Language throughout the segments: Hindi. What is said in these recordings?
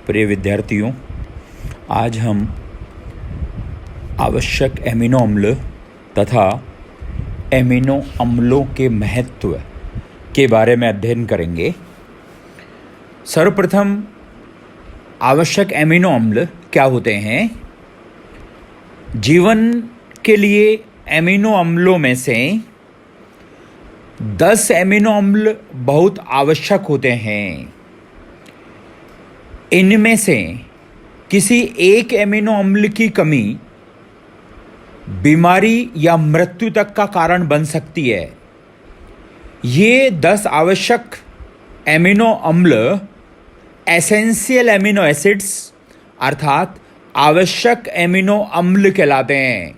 प्रिय विद्यार्थियों, आज हम आवश्यक एमिनो अम्ल तथा एमिनो अम्लों के महत्व के बारे में अध्ययन करेंगे। सर्वप्रथम आवश्यक एमिनो अम्ल क्या होते हैं? जीवन के लिए एमिनो अम्लों में से 10 एमिनो अम्ल बहुत आवश्यक होते हैं। इनमें से किसी एक एमिनो अम्ल की कमी बीमारी या मृत्यु तक का कारण बन सकती है। ये 10 आवश्यक एमिनो अम्ल एसेंशियल एमिनो एसिड्स अर्थात आवश्यक एमिनो अम्ल कहलाते हैं।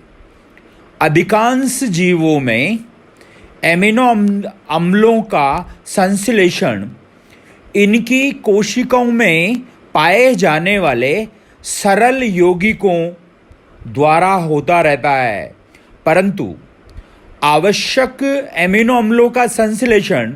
अधिकांश जीवों में एमिनो अम्लों का संश्लेषण इनकी कोशिकाओं में पाए जाने वाले सरल यौगिकों द्वारा होता रहता है, परंतु आवश्यक एमिनो अम्लों का संश्लेषण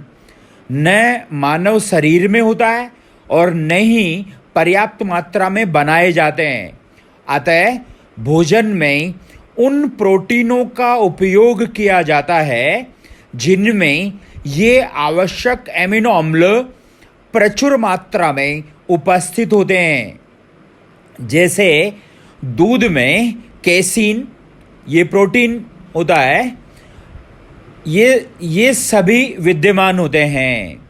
न मानव शरीर में होता है और न ही पर्याप्त मात्रा में बनाए जाते हैं। अतः भोजन में उन प्रोटीनों का उपयोग किया जाता है जिनमें ये आवश्यक एमिनो अम्ल प्रचुर मात्रा में उपस्थित होते हैं। जैसे दूध में केसीन, ये प्रोटीन होता है, ये सभी विद्यमान होते हैं।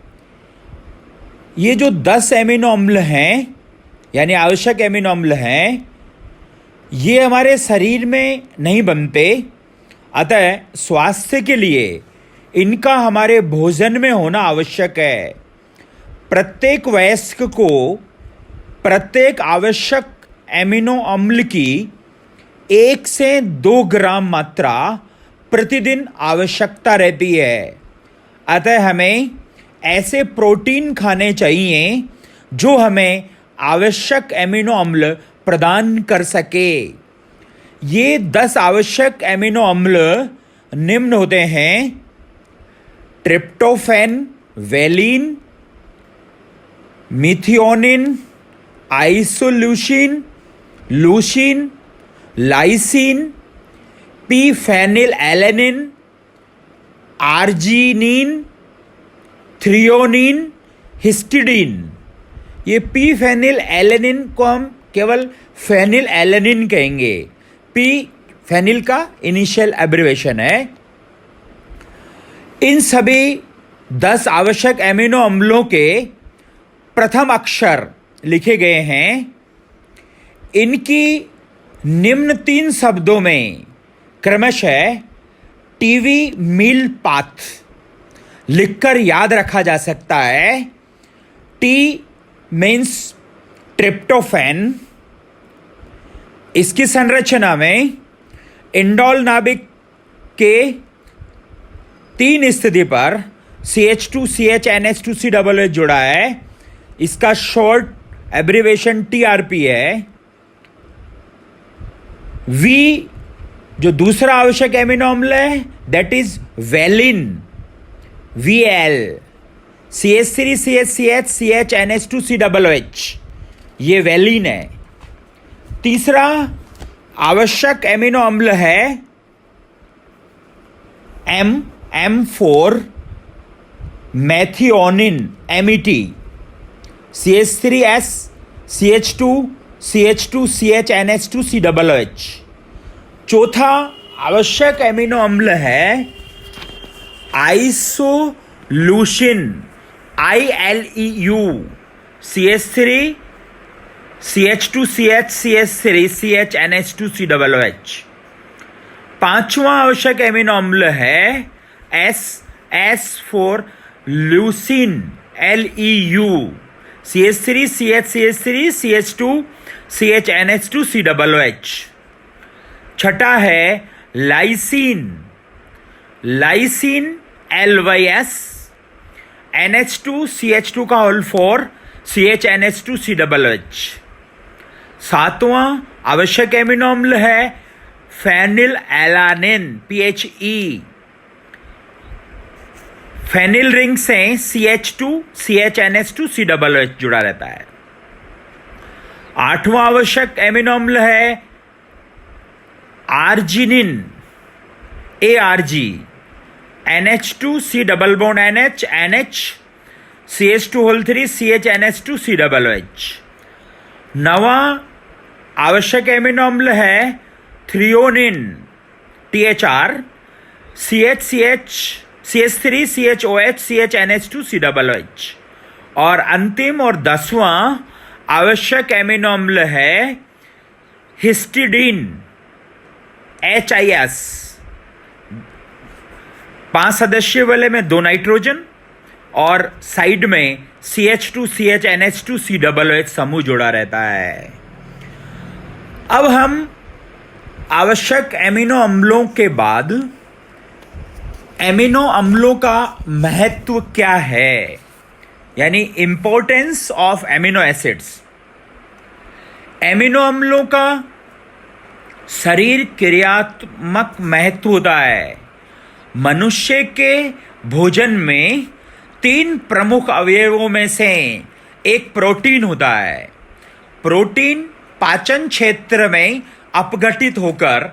ये जो 10 एमिनो अम्ल हैं यानी आवश्यक एमिनो अम्ल हैं, ये हमारे शरीर में नहीं बनते, अतः स्वास्थ्य के लिए इनका हमारे भोजन में होना आवश्यक है। प्रत्येक वयस्क को प्रत्येक आवश्यक एमिनो अम्ल की 1 से 2 ग्राम मात्रा प्रतिदिन आवश्यकता रहती है। अतः हमें ऐसे प्रोटीन खाने चाहिए जो हमें आवश्यक एमिनो अम्ल प्रदान कर सके। ये 10 आवश्यक एमिनो अम्ल निम्न होते हैं: tryptophan, valine, methionine, isoleucine, leucine, lysine, P phenylalanine, arginine, threonine, histidine. ये पी फेनिल एलेनिन को हम केवल फेनिल एलेनिन कहेंगे। पी फेनिल का इनिशियल एब्रिवेशन है। इन सभी 10 आवश्यक एमिनो अम्लों के प्रथम अक्षर लिखे गए हैं। इनकी निम्न 3 शब्दों में क्रमशः टीवी मील पाथ लिखकर याद रखा जा सकता है। T means tryptophan. इसकी संरचना में इंडोल नाभिक के 3 स्थिति पर CH2CHNH2COOH जुड़ा है। इसका शॉर्ट एब्रिवेशन TRP है। V जो दूसरा आवश्यक एमिनो अम्ल है that is valine, VL। CH3CHCH CHNH2COOH ये वेलिन है। तीसरा आवश्यक एमिनो अम्ल है M4 methionine, MET। CH3S CH2 CH2 CHNH2COOH। चौथा आवश्यक एमिनो अम्ल है isoleucine, ILEU। CH3 CH2 CH3 CHNH2COOH। पांचवा आवश्यक एमिनो अम्ल है S4 leucine, LEU। CH3 CH3 CH2 CHNH2COOH। छठा है लाइसिन, LYS, NH2 CH2 का होल 4 CHNH2COOH। सातवां आवश्यक एमिनो अम्ल है phenylalanine, PHE। Phenyl ring से CH2 CHNH2 COOH जुड़ा रहता है। 8वां आवश्यक एमिनो अम्ल है arginine, ARG, NH2 C double bond NH, NH, CH2 CH NH2 COOH। 9वां आवश्यक एमिनो अम्ल है threonine, THR, CH3 CHOH CH NH2 COOH। और अंतिम और 10वां आवश्यक एमिनो अम्ल है हिस्टिडीन, HIS। 5 सदस्य वाले में 2 नाइट्रोजन और साइड में CH2 CH NH2 COOH समूह जुड़ा रहता है। अब हम आवश्यक एमिनो अम्लों के बाद एमिनो अम्लों का महत्व क्या है, यानी importance of amino acids. Amino अम्लों का शरीर क्रियात्मक महत्व होता है। मनुष्य के भोजन में 3 प्रमुख अवयवों में से एक प्रोटीन होता है। प्रोटीन पाचन क्षेत्र में अपघटित होकर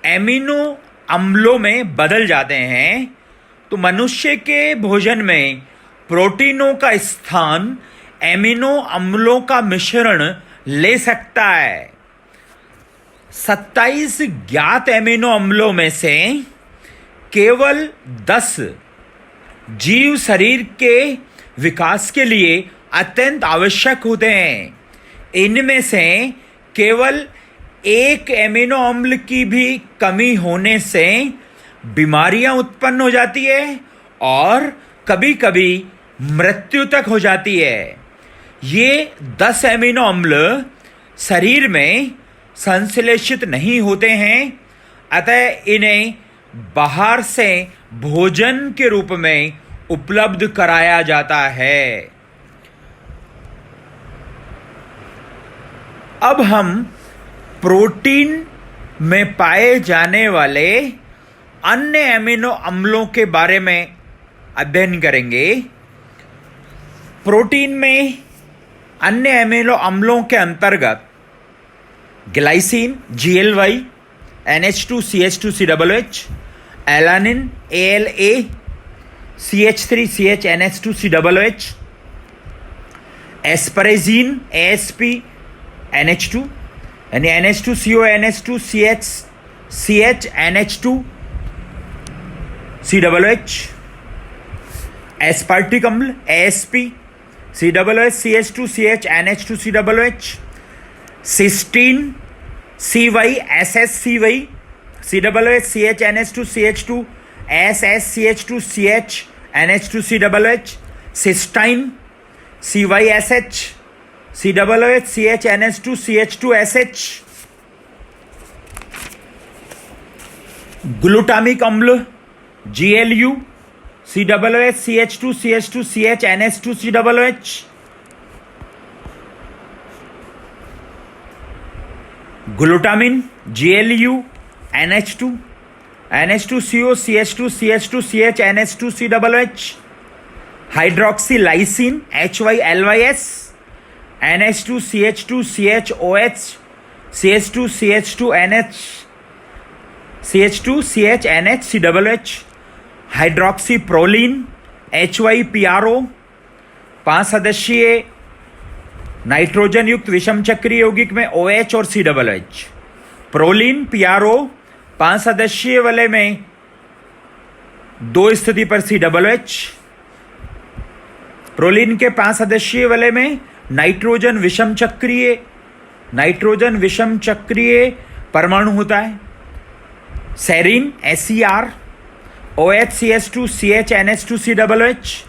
एमिनो अम्लों में बदल जाते हैं। तो मनुष्य के भोजन में प्रोटीनों का स्थान एमिनो अम्लों का मिश्रण ले सकता है। 27 ज्ञात एमिनो अम्लों में से केवल 10 जीव शरीर के विकास के लिए अत्यंत आवश्यक होते हैं। इनमें से केवल एक एमिनो अम्ल की भी कमी होने से बीमारियां उत्पन्न हो जाती है और कभी कभी मृत्यु तक हो जाती है। ये 10 एमिनो अम्ल शरीर में संश्लेषित नहीं होते हैं, अतः इन्हें बाहर से भोजन के रूप में उपलब्ध कराया जाता है। अब हम प्रोटीन में पाए जाने वाले अन्य एमिनो अम्लों के बारे में अध्ययन करेंगे। प्रोटीन में अन्य एमिनो अम्लों के अंतर्गत glycine, GLY, NH2 CH2 COOH, alanine, ALA, CH3 CH NH2 COOH, asparagine, ASP, NH2 यानी NH2CO NH2 CH NH2 COOH, aspartic अम्ल, ASP, COOH CH2 CH NH2 COOH, cysteine, CY SSCY, COOH CH NH2 CH2 SSCH2 CH NH2 COOH, cysteine, CYSH, COOH CH NH2 CH2SH, glutamic अम्ल, GLU, COOH CH2 CH2 CH NH2 COOH, glutamine, GLU, NH2, NH2CO CH2 CH2 CH NH2 COOH, हाइड्रोक्सीलाइसिन, HYLYS, NH2 CH2 CHOH CH2 CH2 NH CH2 CH NH COOH, हाइड्रोक्सीप्रोलिन, HYPRO, 5 सदस्यीय नाइट्रोजन युक्त विषम चक्रीय यौगिक में OH और COOH, प्रोलिन, PRO, 5 सदस्यीय वाले में 2 स्थिति पर COOH, प्रोलिन के 5 सदस्यीय वाले में नाइट्रोजन विषम चक्रीय परमाणु होता है। Serine, SER, OH CH2 CH NH2 COOH,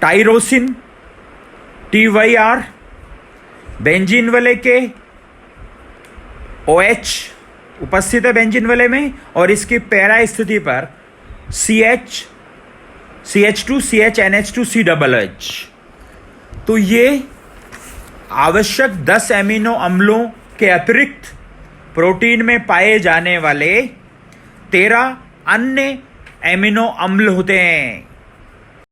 tyrosine, TYR, benzene वाले के OH उपस्थित है बेंजीन वाले में और इसकी पैरा स्थिति पर CH2 CH NH2 COOH। तो ये आवश्यक 10 एमिनो अम्लों के अतिरिक्त प्रोटीन में पाए जाने वाले 13 अन्य एमिनो अम्ल होते हैं।